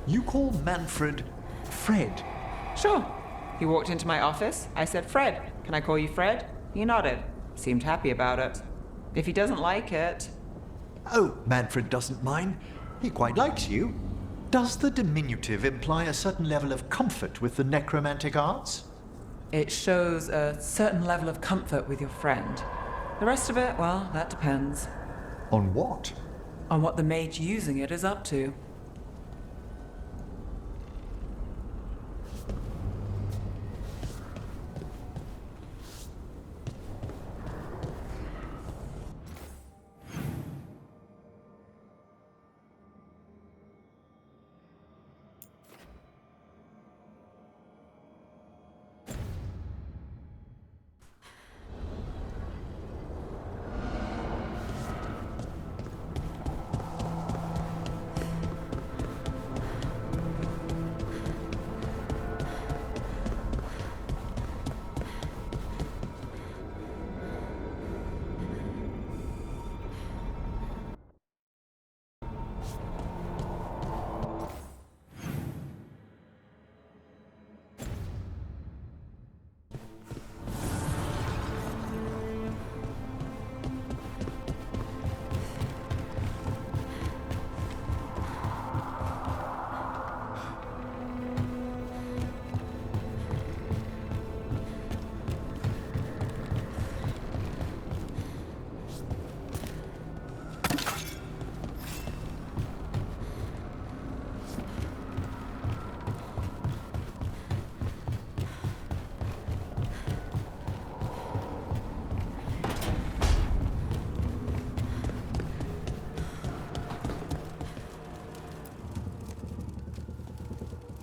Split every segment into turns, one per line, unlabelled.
You call Manfred Fred?
Sure. He walked into my office. I said, Fred, can I call you Fred? He nodded. Seemed happy about it. If he doesn't like it...
Oh, Manfred doesn't mind. He quite likes you. Does the diminutive imply a certain level of comfort with the necromantic arts?
It shows a certain level of comfort with your friend. The rest of it, well, that depends.
On what?
On what the mage using it is up to.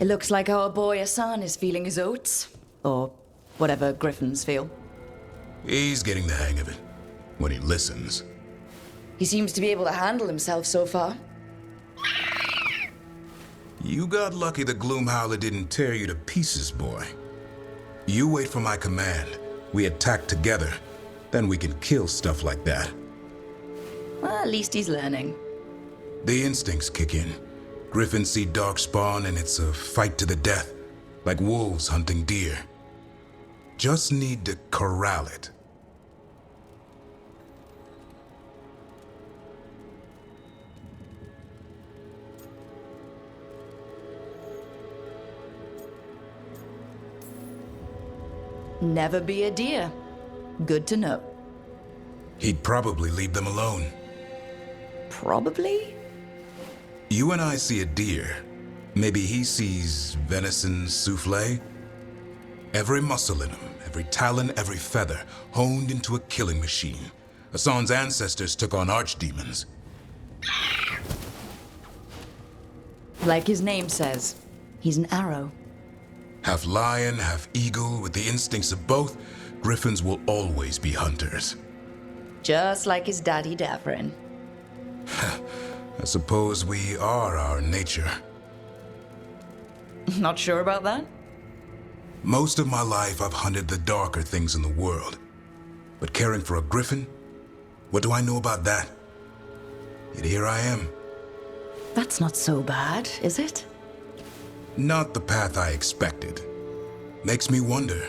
It looks like our boy Hassan is feeling his oats. Or whatever griffins feel.
He's getting the hang of it. When he listens.
He seems to be able to handle himself so far.
You got lucky the Gloomhowler didn't tear you to pieces, boy. You wait for my command. We attack together. Then we can kill stuff like that.
Well, at least he's learning.
The instincts kick in. Griffins see darkspawn and it's a fight to the death. Like wolves hunting deer. Just need to corral it.
Never be a deer. Good to know.
He'd probably leave them alone.
Probably?
You and I see a deer. Maybe he sees venison souffle. Every muscle in him, every talon, every feather, honed into a killing machine. Hassan's ancestors took on archdemons.
Like his name says, he's an arrow.
Half lion, half eagle, with the instincts of both, griffins will always be hunters.
Just like his daddy Davrin.
I suppose we are our nature.
Not sure about that?
Most of my life I've hunted the darker things in the world. But caring for a griffin? What do I know about that? Yet here I am.
That's not so bad, is it?
Not the path I expected. Makes me wonder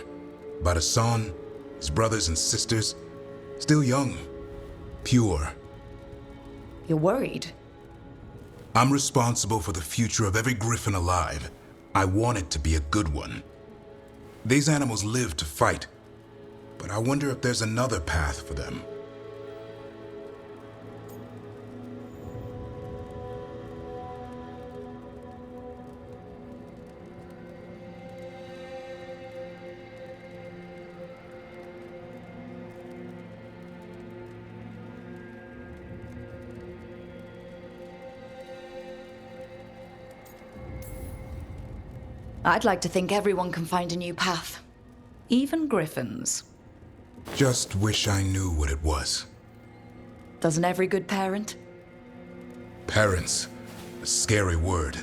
about Hassan, his brothers and sisters. Still young, pure.
You're worried?
I'm responsible for the future of every griffin alive. I want it to be a good one. These animals live to fight, but I wonder if there's another path for them.
I'd like to think everyone can find a new path. Even griffins.
Just wish I knew what it was.
Doesn't every good parent?
Parents. A scary word.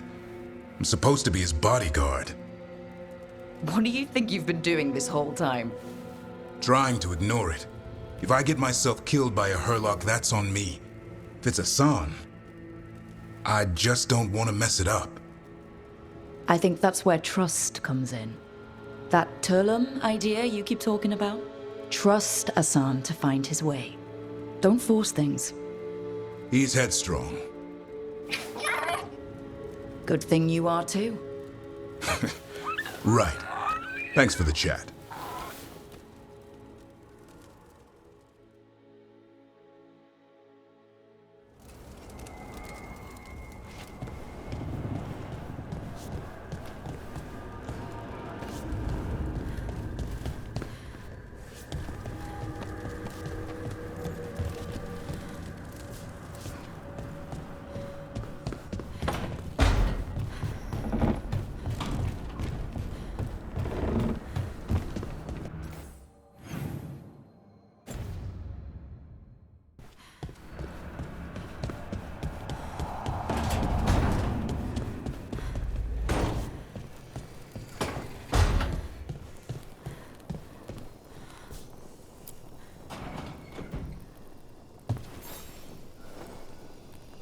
I'm supposed to be his bodyguard.
What do you think you've been doing this whole time?
Trying to ignore it. If I get myself killed by a Hurlock, that's on me. If it's Hassan, I just don't want to mess it up.
I think that's where trust comes in. That Turlum idea you keep talking about? Trust Asan to find his way. Don't force things.
He's headstrong.
Good thing you are too.
Right. Thanks for the chat.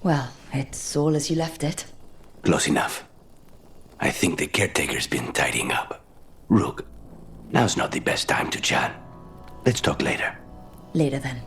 Well, it's all as you left it.
Close enough. I think the caretaker's been tidying up. Rook, now's not the best time to chat. Let's talk later.
Later then.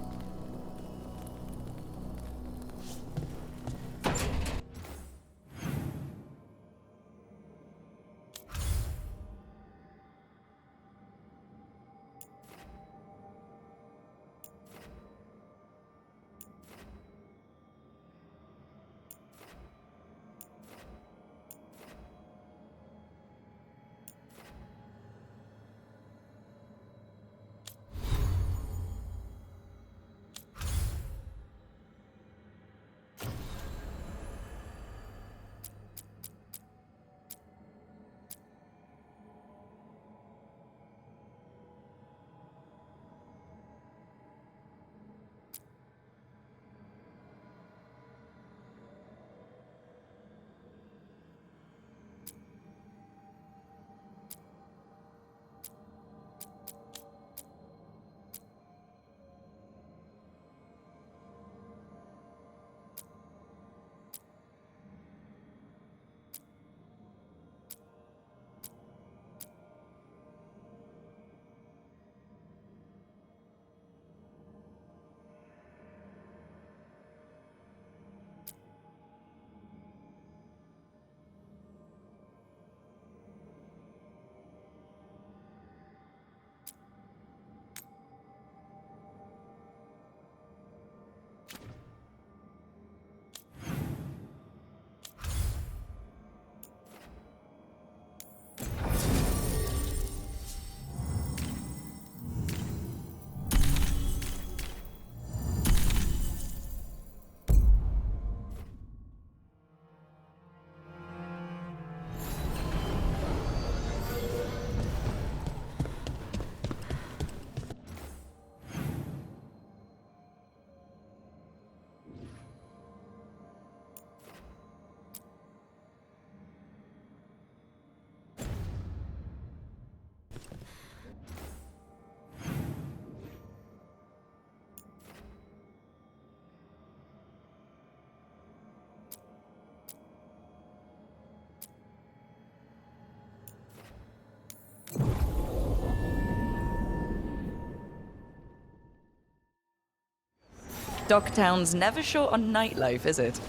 Docktown's never short on nightlife, is it?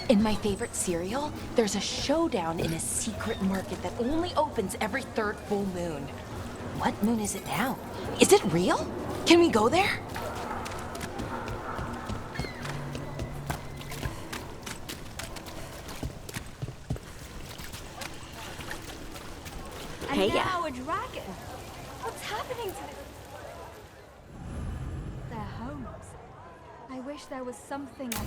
In my favorite cereal, there's a showdown in a secret market that only opens every third full moon. What moon is it now? Is it real? Can we go there?
And now a dragon. What's happening to their homes? I wish there was something I could...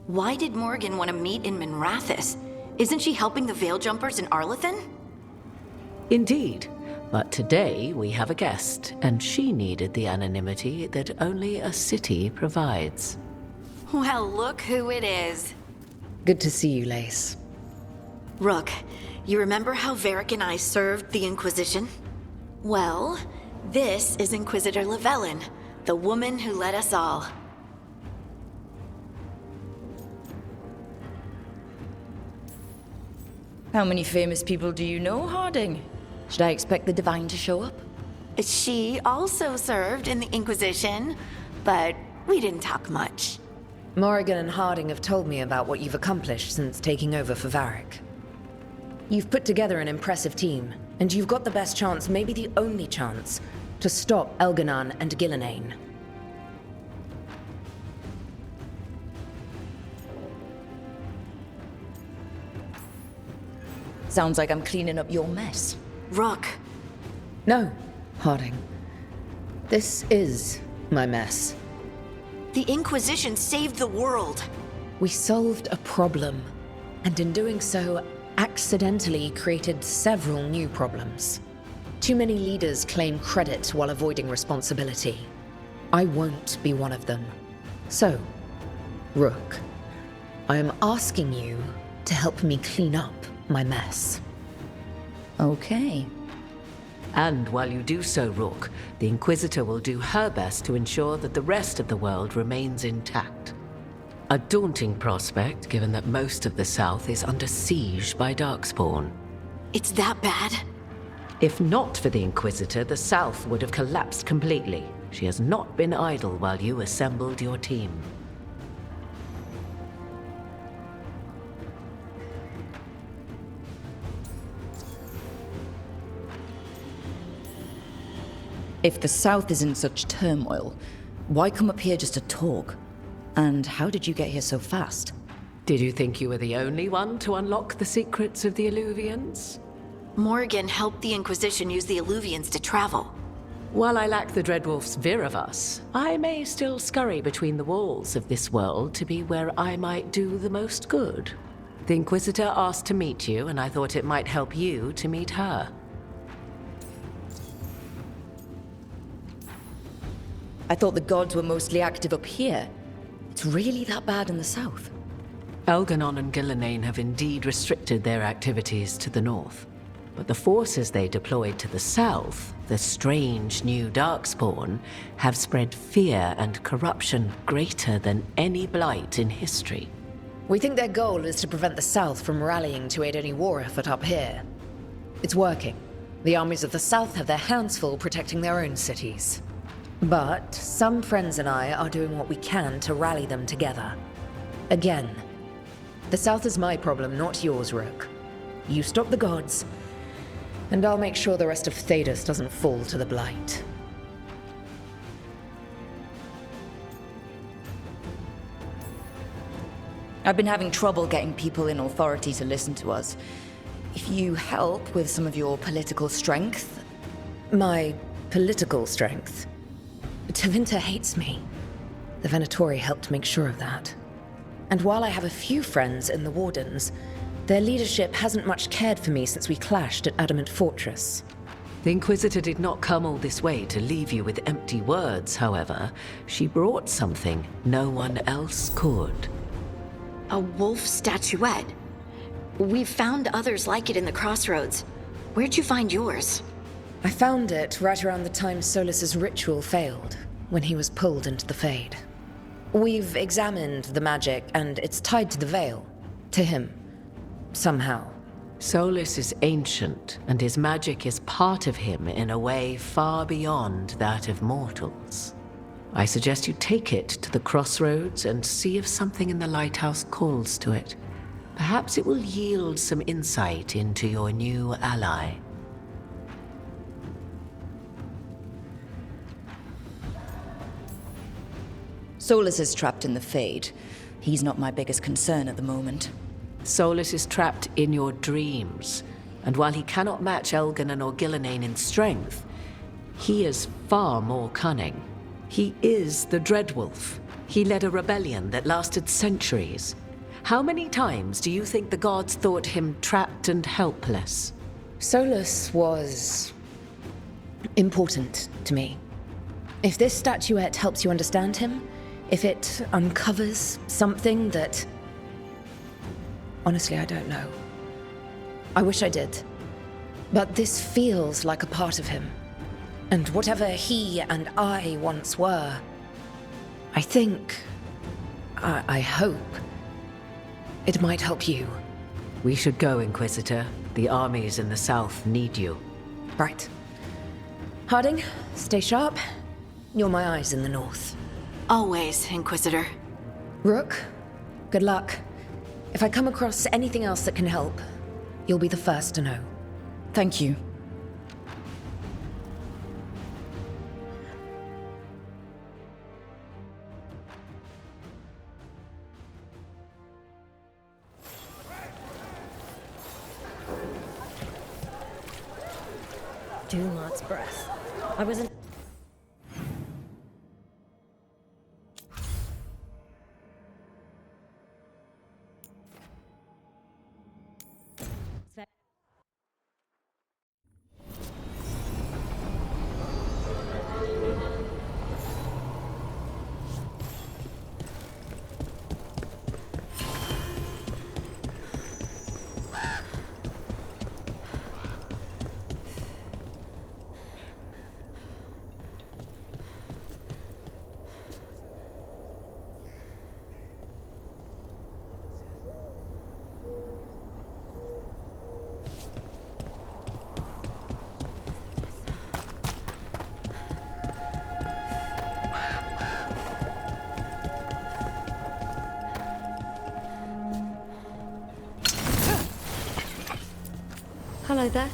Why did Morgan want to meet in Minrathous? Isn't she helping the Veil Jumpers in Arlathan?
Indeed. But today we have a guest, and she needed the anonymity that only a city provides.
Well, look who it is.
Good to see you, Lace.
Rook, you remember how Varric and I served the Inquisition? Well, this is Inquisitor Llewellyn, the woman who led us all.
How many famous people do you know, Harding? Should I expect the Divine to show up?
She also served in the Inquisition, but we didn't talk much.
Morrigan and Harding have told me about what you've accomplished since taking over for Varric. You've put together an impressive team, and you've got the best chance, maybe the only chance, to stop Elganon and Gillenane.
Sounds like I'm cleaning up your mess.
Rook.
No, Harding. This is my mess.
The Inquisition saved the world.
We solved a problem, and in doing so, accidentally created several new problems. Too many leaders claim credit while avoiding responsibility. I won't be one of them. So, Rook, I am asking you to help me clean up my mess.
Okay.
And while you do so, Rook, the Inquisitor will do her best to ensure that the rest of the world remains intact. A daunting prospect, given that most of the South is under siege by Darkspawn.
It's that bad?
If not for the Inquisitor, the South would have collapsed completely. She has not been idle while you assembled your team.
If the South is in such turmoil, why come up here just to talk? And how did you get here so fast?
Did you think you were the only one to unlock the secrets of the Illuvians?
Morrigan helped the Inquisition use the Illuvians to travel.
While I lack the Dreadwolf's Viravus, I may still scurry between the walls of this world to be where I might do the most good. The Inquisitor asked to meet you, and I thought it might help you to meet her.
I thought the gods were mostly active up here. It's really that bad in the south?
Elganon and Gillenane have indeed restricted their activities to the north. But the forces they deployed to the south, the strange new Darkspawn, have spread fear and corruption greater than any blight in history.
We think their goal is to prevent the South from rallying to aid any war effort up here. It's working. The armies of the South have their hands full protecting their own cities. But some friends and I are doing what we can to rally them together. Again, the South is my problem, not yours, Rook. You stop the gods, and I'll make sure the rest of Thedas doesn't fall to the blight.
I've been having trouble getting people in authority to listen to us. If you help with some of your political strength...
My political strength? Tevinter hates me. The Venatori helped make sure of that. And while I have a few friends in the Wardens, their leadership hasn't much cared for me since we clashed at Adamant Fortress.
The Inquisitor did not come all this way to leave you with empty words, however. She brought something no one else could.
A wolf statuette. We've found others like it in the crossroads. Where'd you find yours?
I found it right around the time Solus's ritual failed, when he was pulled into the Fade. We've examined the magic, and it's tied to the Veil. To him. Somehow.
Solus is ancient, and his magic is part of him in a way far beyond that of mortals. I suggest you take it to the crossroads and see if something in the lighthouse calls to it. Perhaps it will yield some insight into your new ally.
Solus is trapped in the Fade. He's not my biggest concern at the moment.
Solus is trapped in your dreams, and while he cannot match Elganon or Gillenane in strength, he is far more cunning. He is the Dreadwolf. He led a rebellion that lasted centuries. How many times do you think the gods thought him trapped and helpless?
Solus was... important to me. If this statuette helps you understand him, if it uncovers something that... Honestly, I don't know. I wish I did. But this feels like a part of him. And whatever he and I once were, I think... I hope... it might help you.
We should go, Inquisitor. The armies in the south need you.
Right. Harding, stay sharp. You're my eyes in the north.
Always, Inquisitor.
Rook, good luck. If I come across anything else that can help, you'll be the first to know.
Thank you.
Too much breath. I wasn't. Hello there.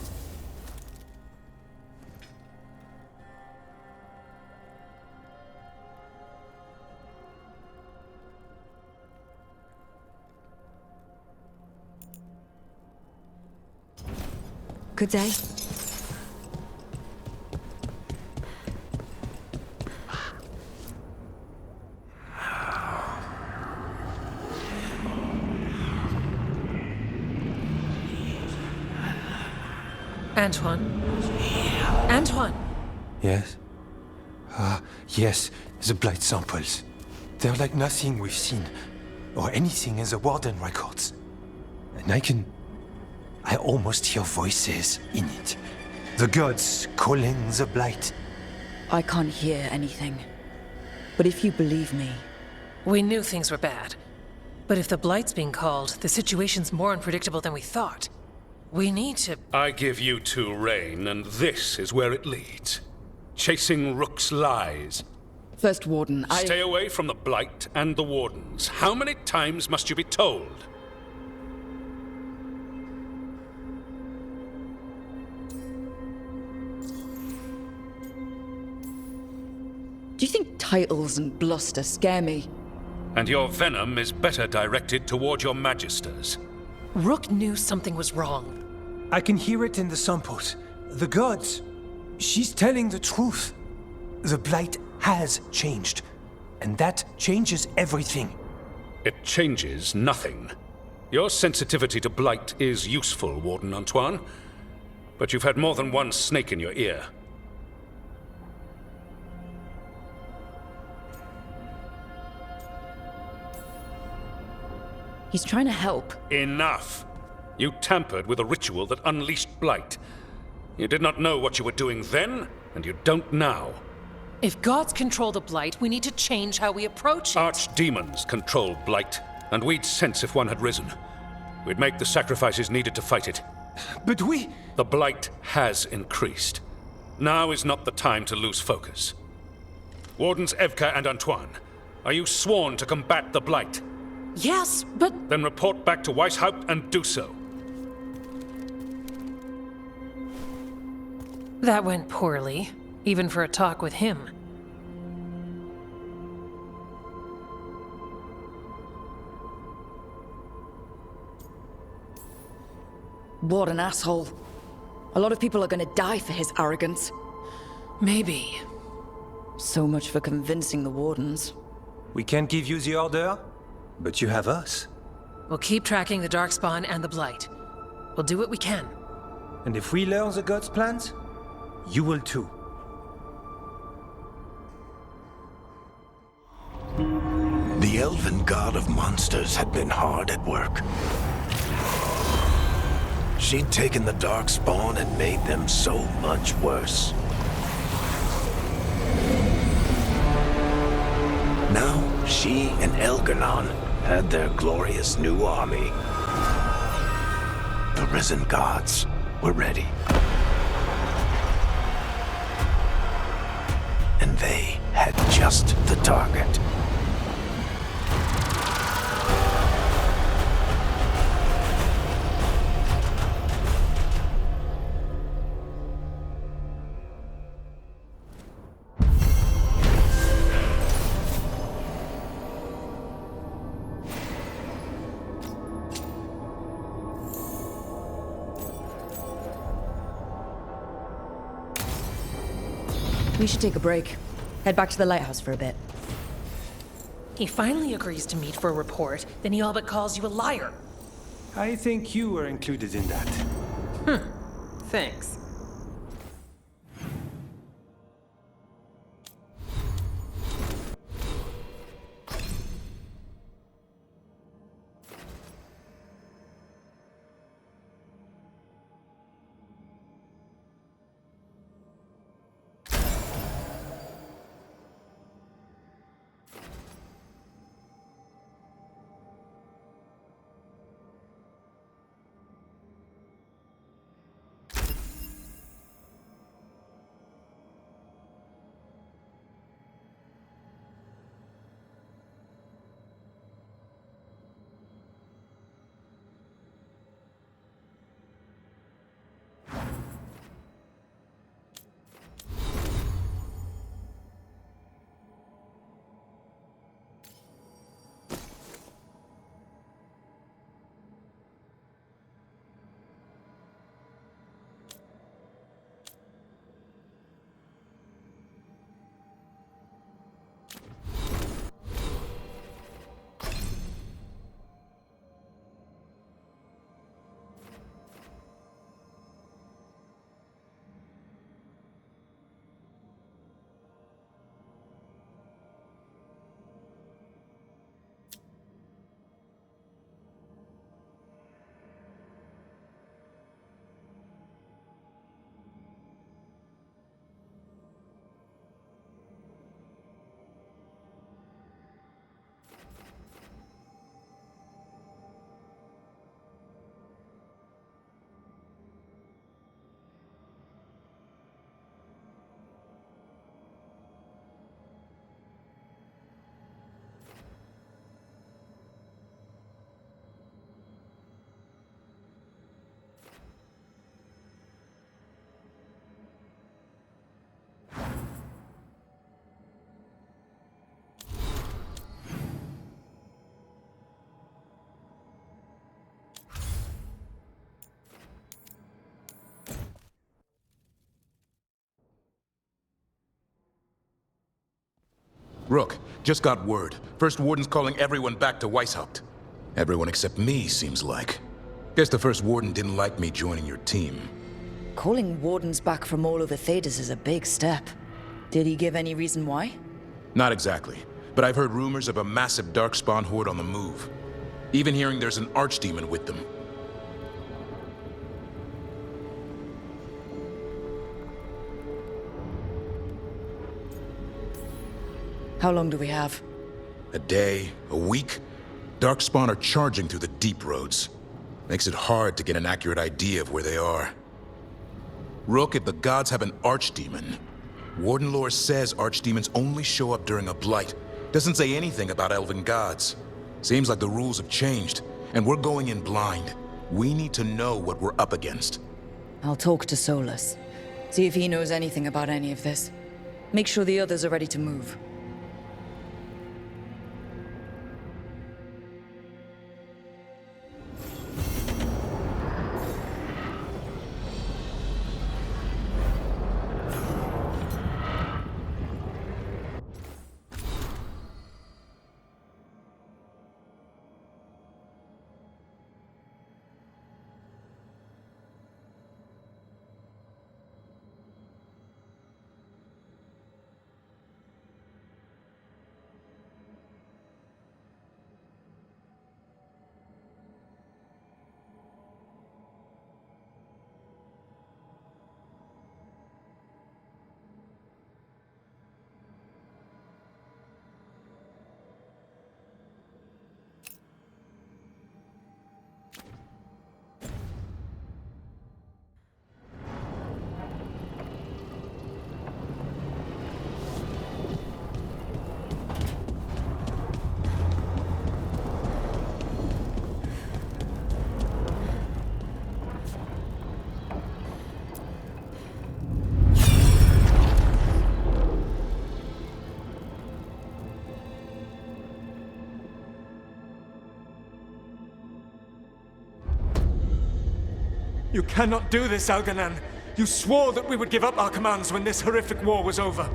Good day.
Antoine? Antoine!
Yes? Yes, the blight samples. They're like nothing we've seen, or anything in the Warden records. And I almost hear voices in it. The gods calling the blight.
I can't hear anything. But if you believe me...
We knew things were bad. But if the Blight's being called, the situation's more unpredictable than we thought. We need to...
I give you two reign, and this is where it leads. Chasing Rook's lies.
First Warden,
Stay away from the Blight and the Wardens. How many times must you be told?
Do you think titles and bluster scare me?
And your venom is better directed toward your magisters.
Rook knew something was wrong.
I can hear it in the samples. The gods. She's telling the truth. The blight has changed. And that changes everything.
It changes nothing. Your sensitivity to blight is useful, Warden Antoine. But you've had more than one snake in your ear.
He's trying to help.
Enough! You tampered with a ritual that unleashed blight. You did not know what you were doing then, and you don't now.
If gods control the Blight, we need to change how we approach it.
Archdemons control blight, and we'd sense if one had risen. We'd make the sacrifices needed to fight it.
But we...
The blight has increased. Now is not the time to lose focus. Wardens Evka and Antoine, are you sworn to combat the blight?
Yes, but...
Then report back to Weishaupt and do so.
That went poorly, even for a talk with him.
What an asshole. A lot of people are gonna die for his arrogance.
Maybe.
So much for convincing the Wardens.
We can't give you the order, but you have us.
We'll keep tracking the Darkspawn and the Blight. We'll do what we can.
And if we learn the gods' plans, you will too.
The elven god of monsters had been hard at work. She'd taken the Darkspawn and made them so much worse. Now, she and Elganon had their glorious new army. Risen gods, we're ready. And they had just the target.
We should take a break. Head back to the lighthouse for a bit.
He finally agrees to meet for a report, then he all but calls you a liar.
I think you were included in that.
Thanks.
Rook, just got word. First Warden's calling everyone back to Weishaupt. Everyone except me, seems like. Guess the First Warden didn't like me joining your team.
Calling wardens back from all over Thedas is a big step. Did he give any reason why?
Not exactly, but I've heard rumors of a massive Darkspawn horde on the move. Even hearing there's an archdemon with them.
How long do we have?
A day, a week? Darkspawn are charging through the deep roads. Makes it hard to get an accurate idea of where they are. Rook, if the gods have an archdemon, Warden lore says archdemons only show up during a blight. Doesn't say anything about elven gods. Seems like the rules have changed, and we're going in blind. We need to know what we're up against.
I'll talk to Solus. See if he knows anything about any of this. Make sure the others are ready to move.
You cannot do this, Algernon. You swore that we would give up our commands when this horrific war was over.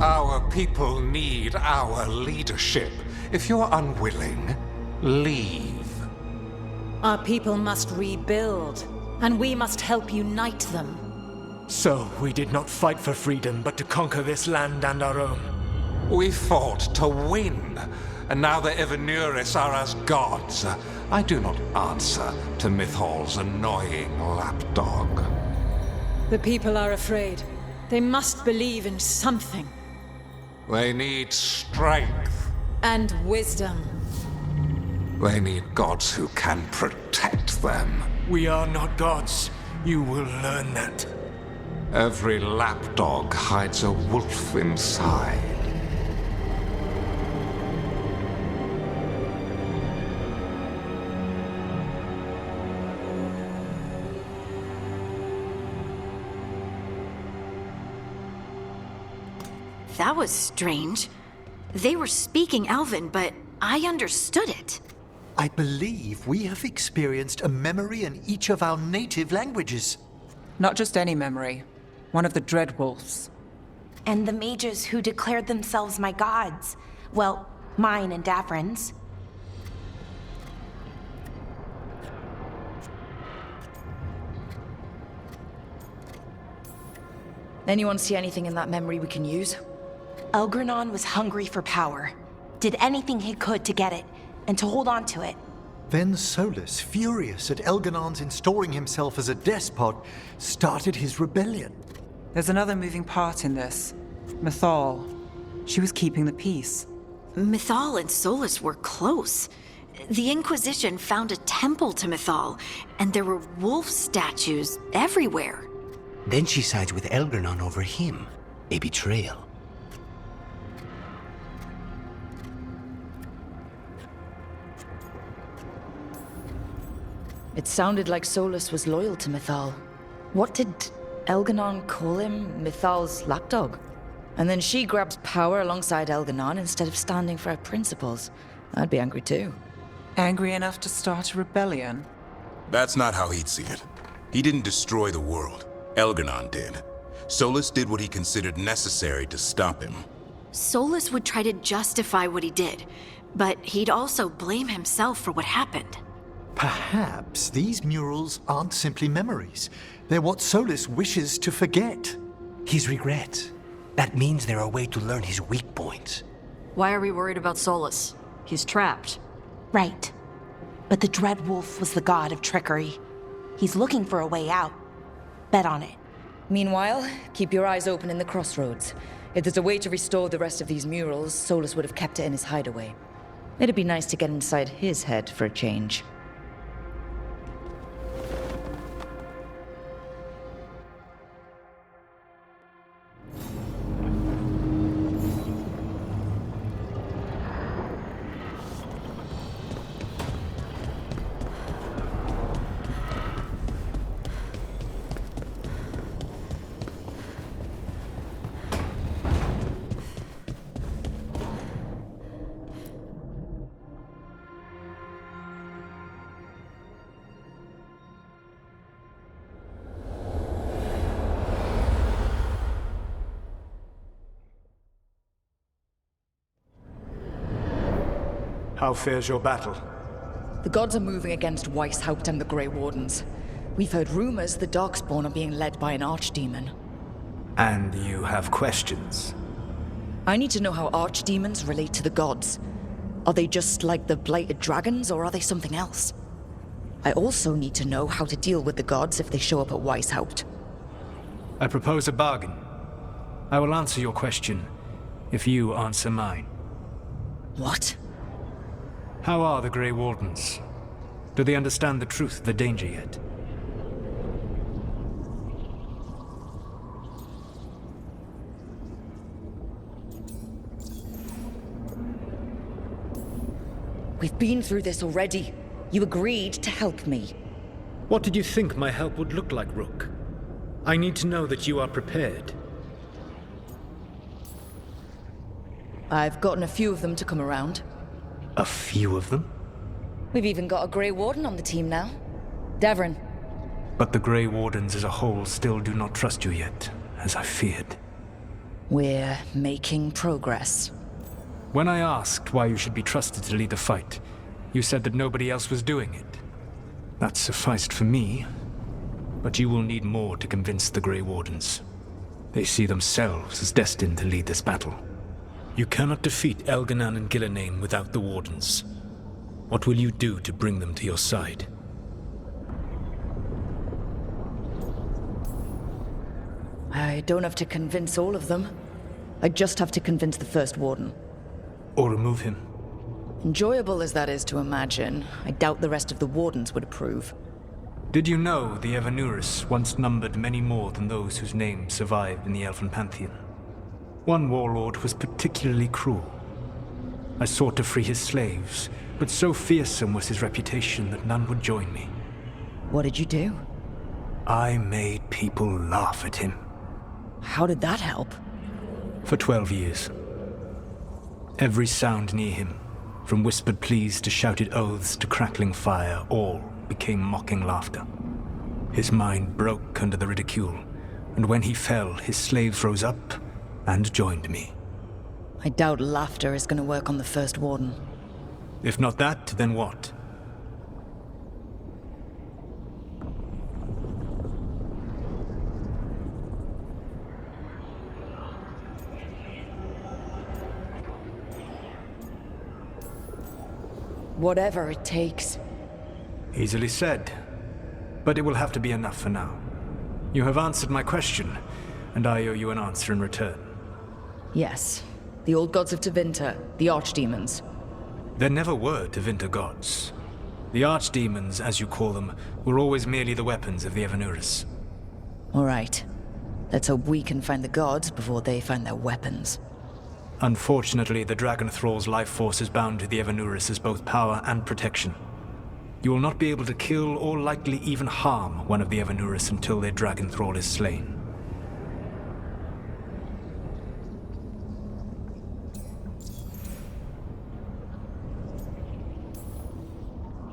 Our people need our leadership. If you're unwilling, leave.
Our people must rebuild, and we must help unite them.
So, we did not fight for freedom, but to conquer this land and our own.
We fought to win, and now the Evanuris are as gods. I do not answer to Mythal's annoying lapdog.
The people are afraid. They must believe in something.
They need strength.
And wisdom.
They need gods who can protect them.
We are not gods. You will learn that.
Every lapdog hides a wolf inside.
That was strange. They were speaking Elven, but I understood it.
I believe we have experienced a memory in each of our native languages.
Not just any memory. One of the Dreadwolves.
And the mages who declared themselves my gods. Well, mine and Davrin's.
Anyone see anything in that memory we can use?
Elgranon was hungry for power. Did anything he could to get it, and to hold on to it.
Then Solus, furious at Elganon's installing himself as a despot, started his rebellion.
There's another moving part in this. Mythal. She was keeping the peace.
Mythal and Solus were close. The Inquisition found a temple to Mythal, and there were wolf statues everywhere.
Then she sides with Elgranon over him. A betrayal.
It sounded like Solus was loyal to Mythal. What did Elganon call him? Mythal's lapdog? And then she grabs power alongside Elganon instead of standing for her principles. I'd be angry too.
Angry enough to start a rebellion?
That's not how he'd see it. He didn't destroy the world. Elganon did. Solus did what he considered necessary to stop him.
Solus would try to justify what he did, but he'd also blame himself for what happened.
Perhaps these murals aren't simply memories. They're what Solus wishes to forget.
His regrets. That means they're a way to learn his weak points.
Why are we worried about Solus? He's trapped.
Right. But the Dreadwolf was the god of trickery. He's looking for a way out. Bet on it.
Meanwhile, keep your eyes open in the crossroads. If there's a way to restore the rest of these murals, Solus would have kept it in his hideaway. It'd be nice to get inside his head for a change.
How fares your battle?
The gods are moving against Weishaupt and the Grey Wardens. We've heard rumors the Darkspawn are being led by an archdemon.
And you have questions?
I need to know how archdemons relate to the gods. Are they just like the blighted dragons, or are they something else? I also need to know how to deal with the gods if they show up at Weishaupt.
I propose a bargain. I will answer your question if you answer mine.
What?
How are the Grey Wardens? Do they understand the truth of the danger yet?
We've been through this already. You agreed to help me.
What did you think my help would look like, Rook? I need to know that you are prepared.
I've gotten a few of them to come around.
A few of them?
We've even got a Grey Warden on the team now. Davrin.
but the Grey Wardens as a whole still do not trust you yet, as I feared.
We're making progress.
When I asked why you should be trusted to lead the fight, you said that nobody else was doing it. That sufficed for me, but you will need more to convince the Grey Wardens. They see themselves as destined to lead this battle. You cannot defeat Elganon and Gillenane without the Wardens. What will you do to bring them to your side?
I don't have to convince all of them. I just have to convince the First Warden.
Or remove him.
Enjoyable as that is to imagine, I doubt the rest of the Wardens would approve.
Did you know the Evanuris once numbered many more than those whose names survived in the Elven Pantheon? One warlord was particularly cruel. I sought to free his slaves, but so fearsome was his reputation that none would join me.
What did you do?
I made people laugh at him.
How did that help?
For 12 years. Every sound near him, from whispered pleas to shouted oaths to crackling fire, all became mocking laughter. His mind broke under the ridicule, and when he fell, his slaves rose up and joined me.
I doubt laughter is going to work on the First Warden.
If not that, then what?
Whatever it takes.
Easily said, but it will have to be enough for now. You have answered my question, and I owe you an answer in return.
Yes. The old gods of Tevinter, the archdemons.
There never were Tevinter gods. The archdemons, as you call them, were always merely the weapons of the Evanuris.
All right. Let's hope we can find the gods before they find their weapons.
Unfortunately, the Dragon Thrall's life force is bound to the Evanuris as both power and protection. You will not be able to kill or likely even harm one of the Evanuris until their Dragon Thrall is slain.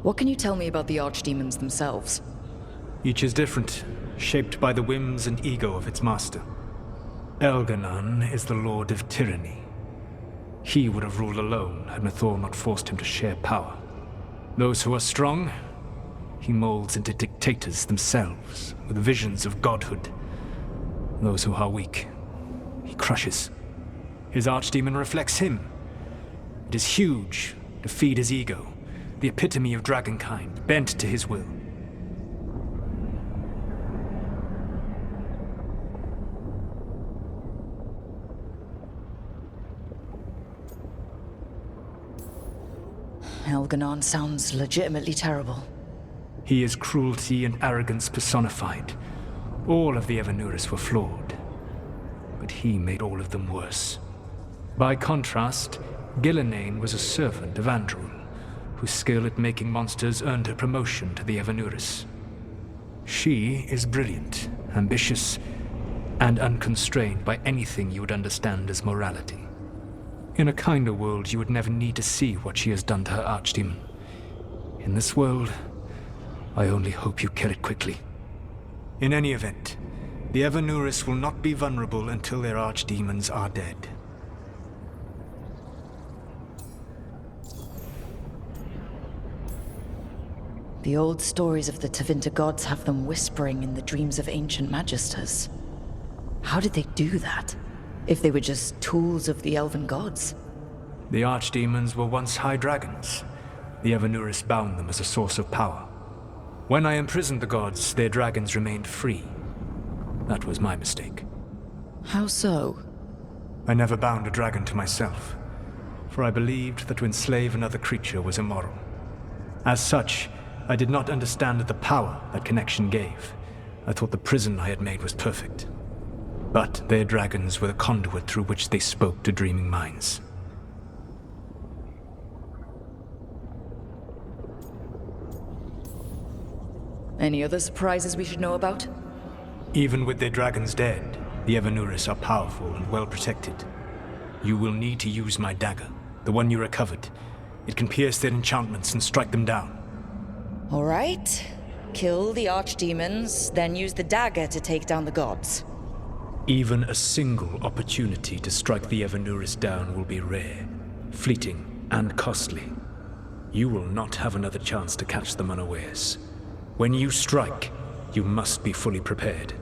What can you tell me about the archdemons themselves?
Each is different, shaped by the whims and ego of its master. Elganon is the Lord of Tyranny. He would have ruled alone had Mythal not forced him to share power. Those who are strong, he molds into dictators themselves, with visions of godhood. Those who are weak, he crushes. His archdemon reflects him. It is huge, to feed his ego, the epitome of dragonkind, bent to his will.
Elganon sounds legitimately terrible.
He is cruelty and arrogance personified. All of the Evanuris were flawed, but he made all of them worse. By contrast, Gillenane was a servant of Andrul, whose skill at making monsters earned her promotion to the Evanuris. She is brilliant, ambitious, and unconstrained by anything you would understand as morality. In a kinder world, you would never need to see what she has done to her archdemon. In this world, I only hope you kill it quickly. In any event, the Evanuris will not be vulnerable until their archdemons are dead.
The old stories of the Tevinter gods have them whispering in the dreams of ancient magisters. How did they do that? If they were just tools of the elven gods?
The archdemons were once high dragons. The Evanuris bound them as a source of power. When I imprisoned the gods, their dragons remained free. That was my mistake.
How so?
I never bound a dragon to myself, for I believed that to enslave another creature was immoral. As such, I did not understand the power that connection gave. I thought the prison I had made was perfect. But their dragons were the conduit through which they spoke to dreaming minds.
Any other surprises we should know about?
Even with their dragons dead, the Evanuris are powerful and well protected. You will need to use my dagger, the one you recovered. It can pierce their enchantments and strike them down.
All right. kill the archdemons, then use the dagger to take down the gods.
Even a single opportunity to strike the Evanuris down will be rare, fleeting, and costly. You will not have another chance to catch them unawares. When you strike, you must be fully prepared.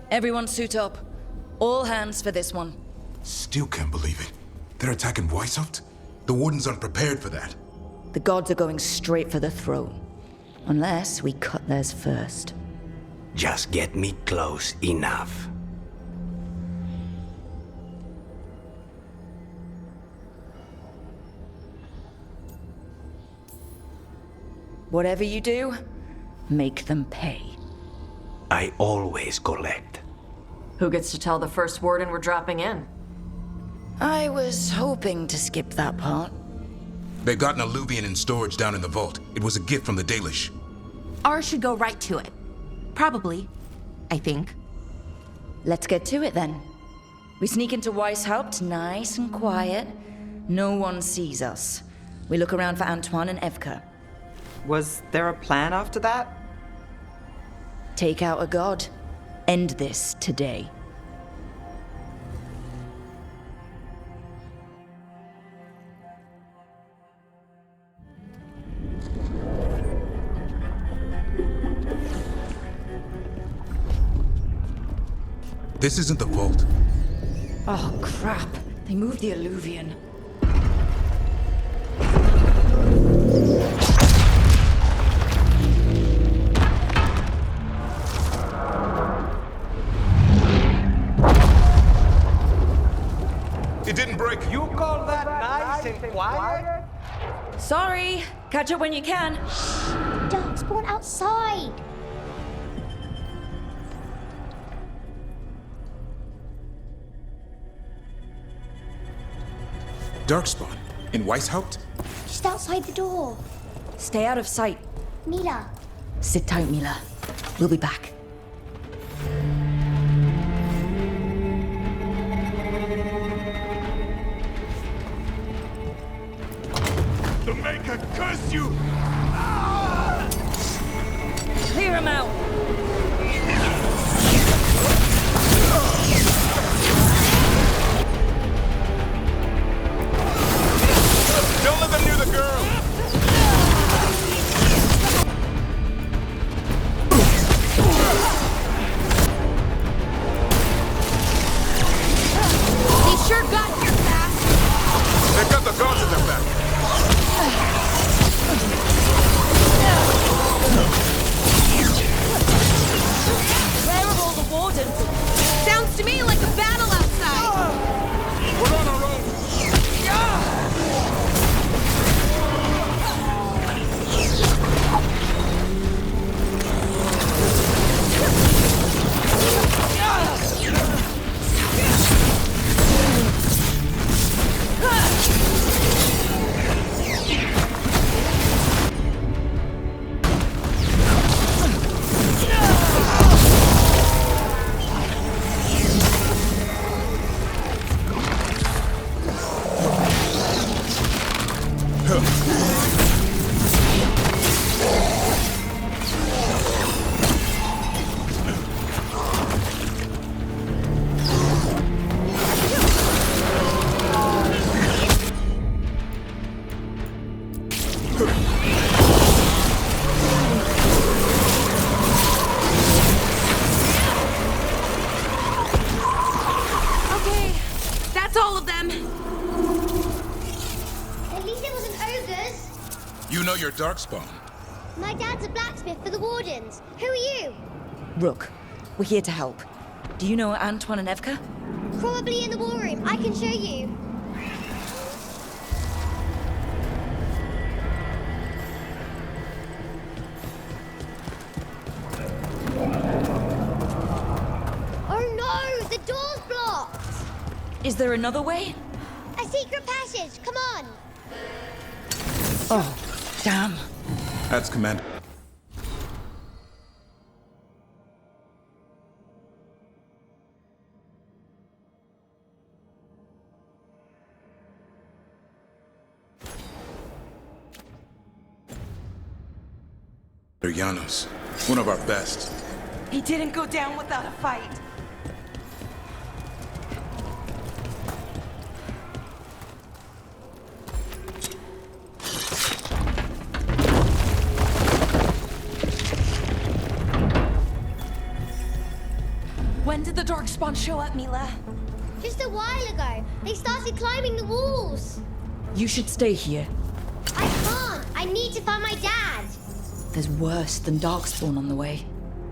Everyone suit up. All hands for this one.
Still can't believe it. They're attacking Weishaupt? The Wardens aren't prepared for that.
The gods are going straight for the throne. Unless we cut theirs first.
Just get me close enough.
Whatever you do, make them pay.
I always collect.
Who gets to tell the first warden we're dropping in?
I was hoping to skip that part.
They've got an alluvian in storage down in the vault. It was a gift from the Dalish.
R should go right to it. Probably. I think.
Let's get to it then. We sneak into Weishaupt, nice and quiet. No one sees us. We look around for Antoine and Evka.
Was there a plan after that?
Take out a god. End this today.
This isn't the vault.
Oh, crap. They moved the alluvian.
It didn't break.
You call that nice and quiet?
Sorry. Catch up when you can.
Darkspawn outside.
Darkspawn? In Weishaupt?
Just outside the door.
Stay out of sight.
Mila.
Sit tight, Mila. We'll be back.
The Maker curse you!
Clear him out!
Don't let them near the girl!
They sure got here fast!
They've got the gods at their back. your darkspawn?
My dad's a blacksmith for the Wardens. Who are you?
Rook, we're here to help. Do you know Antoine and Evka?
Probably in the war room. I can show you. Oh no! The door's blocked!
Is there another way?
A secret passage! Come on!
Oh, damn.
That's Commander. Janos, one of our best.
He didn't go down without a fight. When did the Darkspawn show up, Mila?
Just a while ago. They started climbing the walls.
You should stay here.
I can't. I need to find my dad.
There's worse than Darkspawn on the way.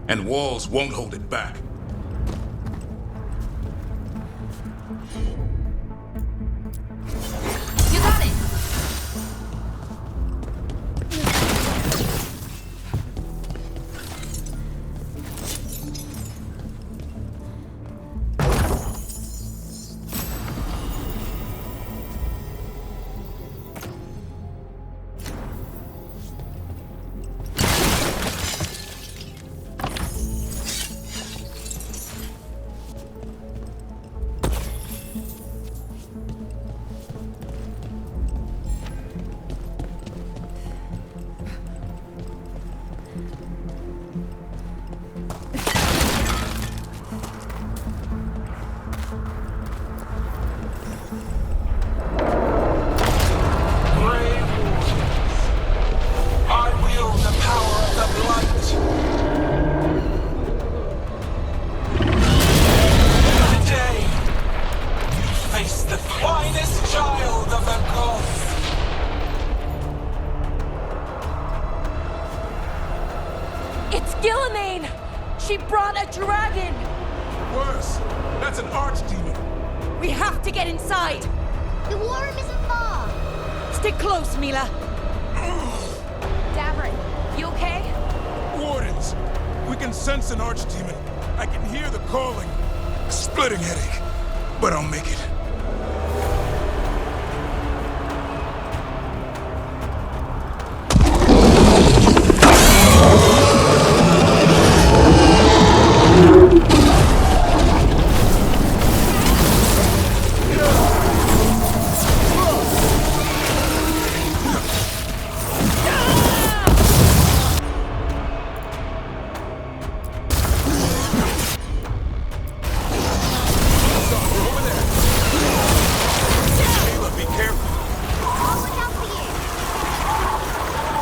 And walls won't hold it back.
You got it!
She brought a dragon!
Worse! That's an archdemon!
We have to get inside!
The war room isn't far!
Stay close, Mila!
Davrin, you okay?
Wardens! We can sense an archdemon. I can hear the calling. Splitting headache. But I'll make it.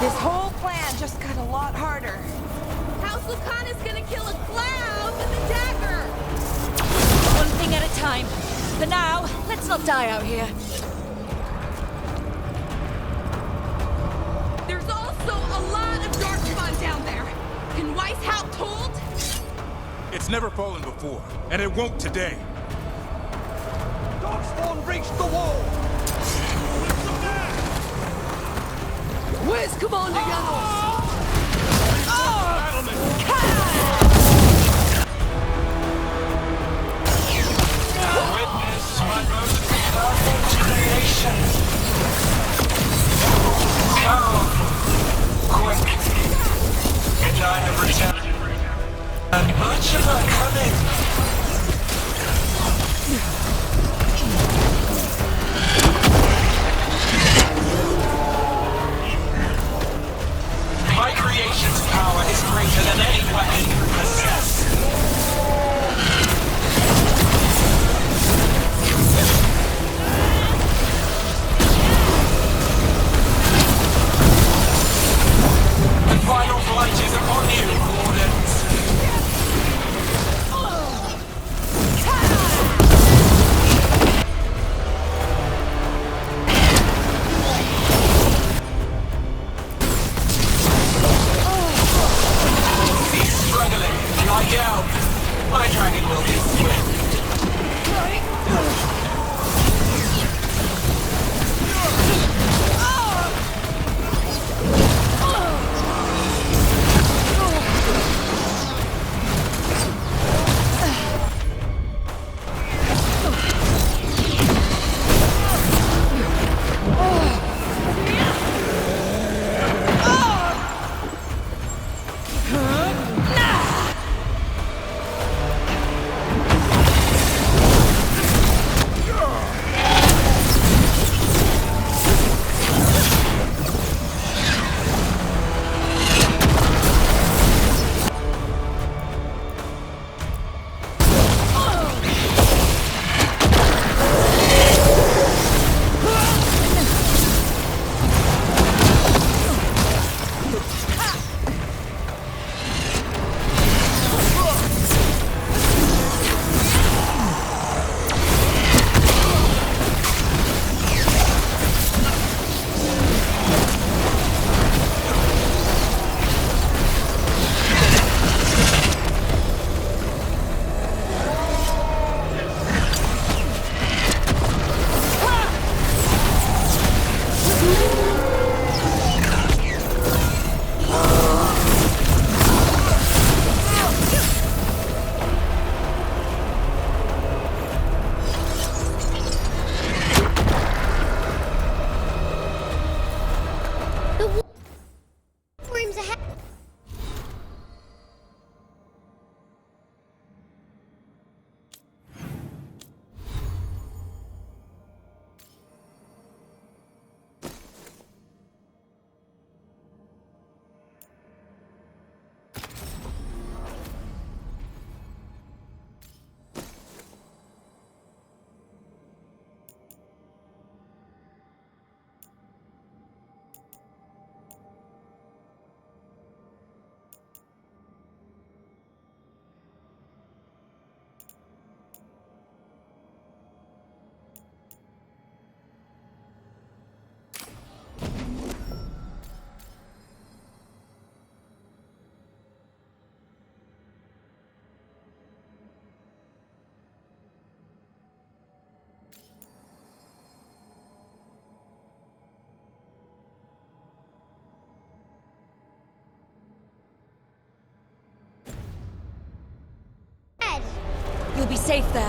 This whole plan just got a lot harder. House Lucana's gonna kill a cloud with a dagger!
One thing at a time. For now, let's not die out here.
There's also a lot of Darkspawn down there. Can Weishaupt hold?
It's never fallen before, and it won't today.
Darkspawn reached the wall!
Where's Commander Janos?
Witness my most beloved creation. Come, quick. A time of return. And much of our coming.
You'll be safe there.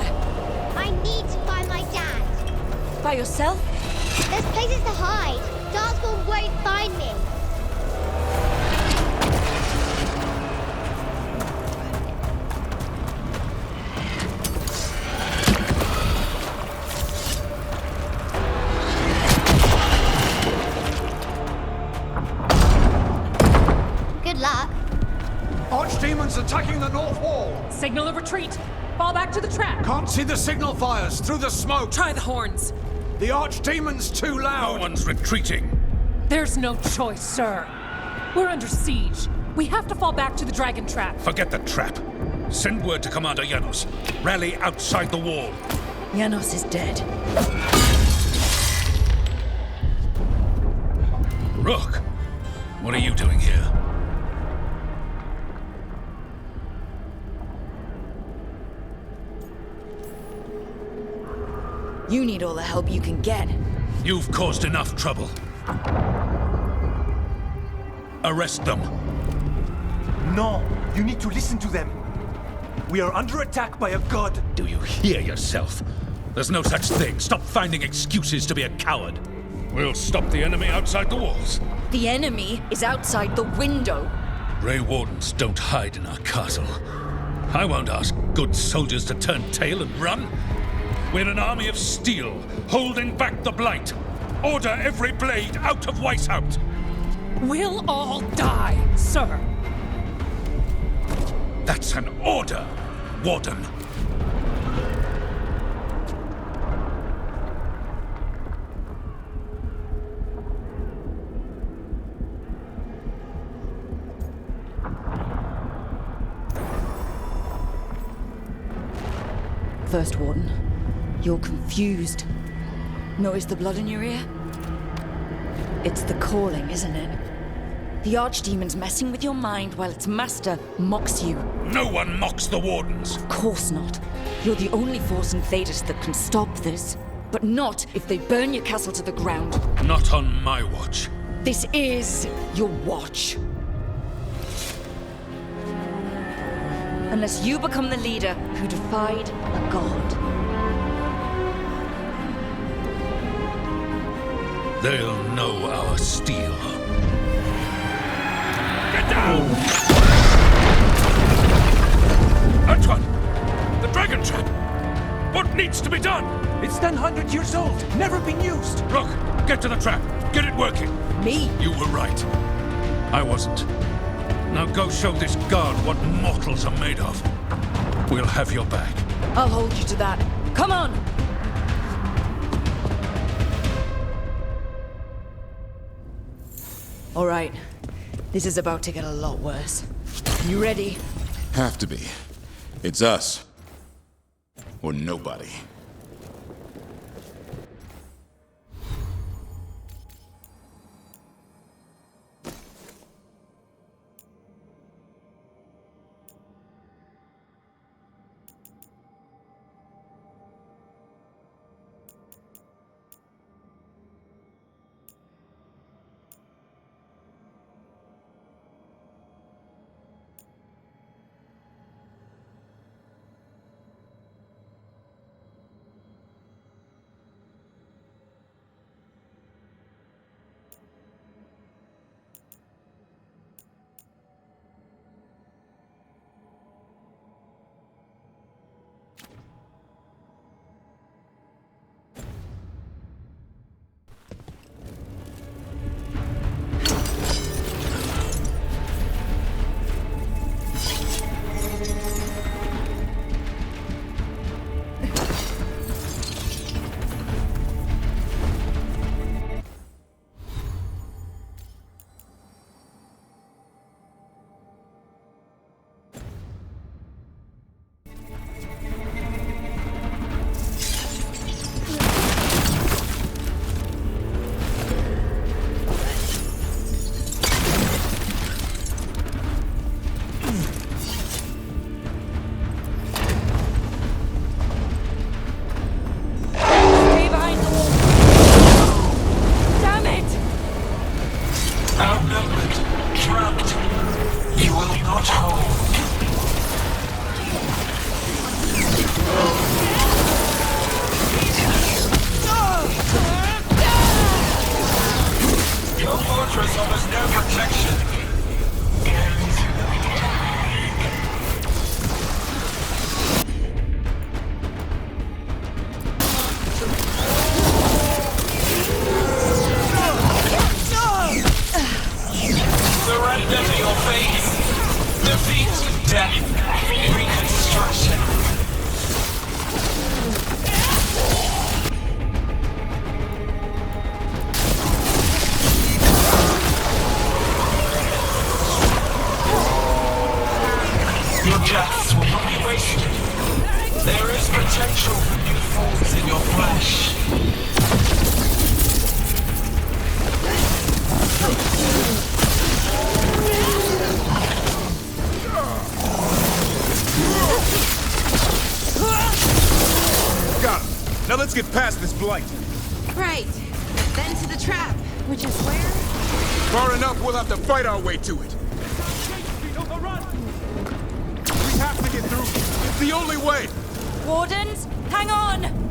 I need to find my dad.
By yourself?
There's places to hide. Darkspawn won't find me. Good luck.
Archdemons attacking the north wall!
Signal a retreat! Fall back to the trap!
Can't see the signal fires through the smoke!
Try the horns!
The Archdemon's too loud!
No one's retreating!
There's no choice, sir. We're under siege. We have to fall back to the dragon trap.
Forget the trap. Send word to Commander Janos. Rally outside the wall.
Janos is dead.
Rook, what are you doing here?
You need all the help you can get.
You've caused enough trouble. Arrest them.
No, you need to listen to them. We are under attack by a god.
Do you hear yourself? There's no such thing. Stop finding excuses to be a coward. We'll stop the enemy outside the walls.
The enemy is outside the window.
Grey Wardens don't hide in our castle. I won't ask good soldiers to turn tail and run. We're an army of steel, holding back the Blight. Order every blade out of Weishaupt.
We'll all die, sir.
That's an order, Warden.
First Warden, you're confused. Notice the blood in your ear? It's the calling, isn't it? The Archdemon's messing with your mind while its master mocks you.
No one mocks the Wardens.
Of course not. You're the only force in Thedas that can stop this. But not if they burn your castle to the ground.
Not on my watch.
This is your watch. Unless you become the leader who defied a god.
They'll know our steel. Get down! Antoine! The dragon trap! What needs to be done?
It's 100 years old, never been used.
Look, get to the trap. Get it working.
Me?
You were right. I wasn't. Now go show this guard what mortals are made of. We'll have your back.
I'll hold you to that. Come on! All right. This is about to get a lot worse. You ready?
Have to be. It's us. Or nobody.
Defeat, death, reconstruction. Your deaths will not be wasted. There is potential for new forms in your flesh.
Got him. Now let's get past this blight.
Right. Then to the trap, which is where?
Far enough, we'll have to fight our way to it. We have to get through. It's the only way.
Wardens, hang on!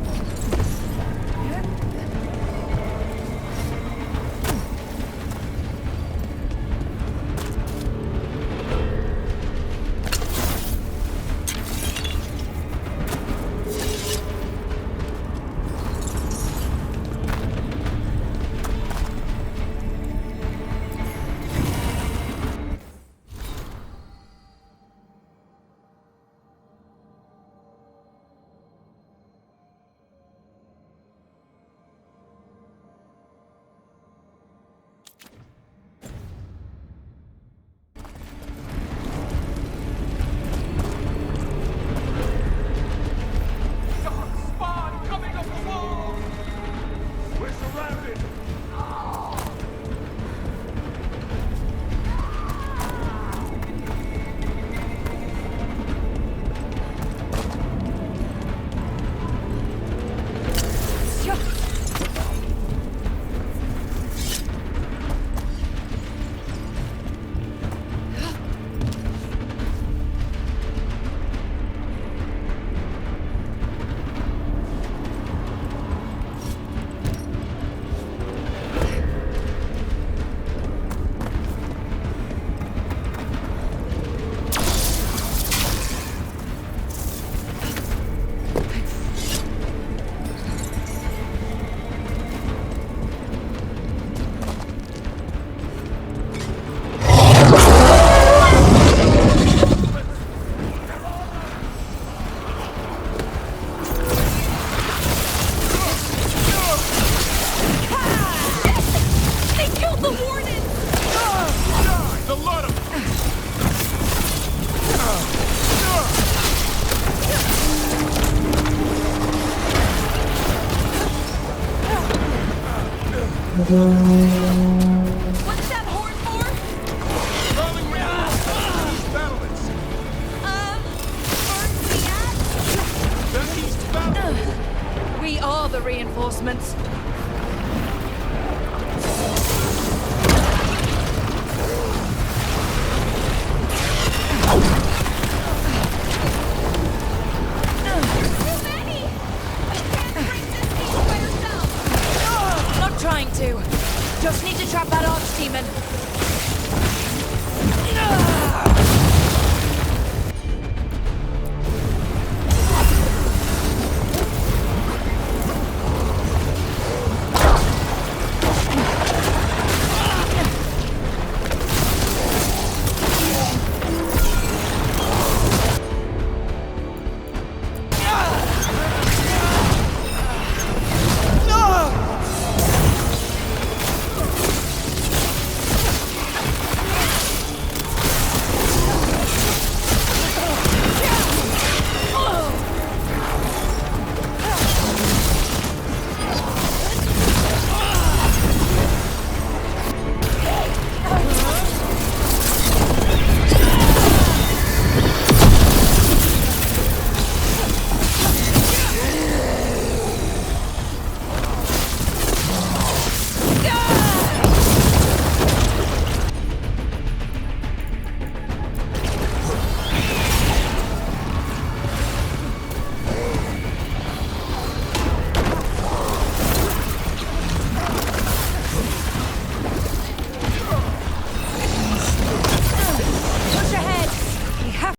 What's that horn for?
Rolling east battlements.
Where's we at?
The east battlements.
We are the reinforcements.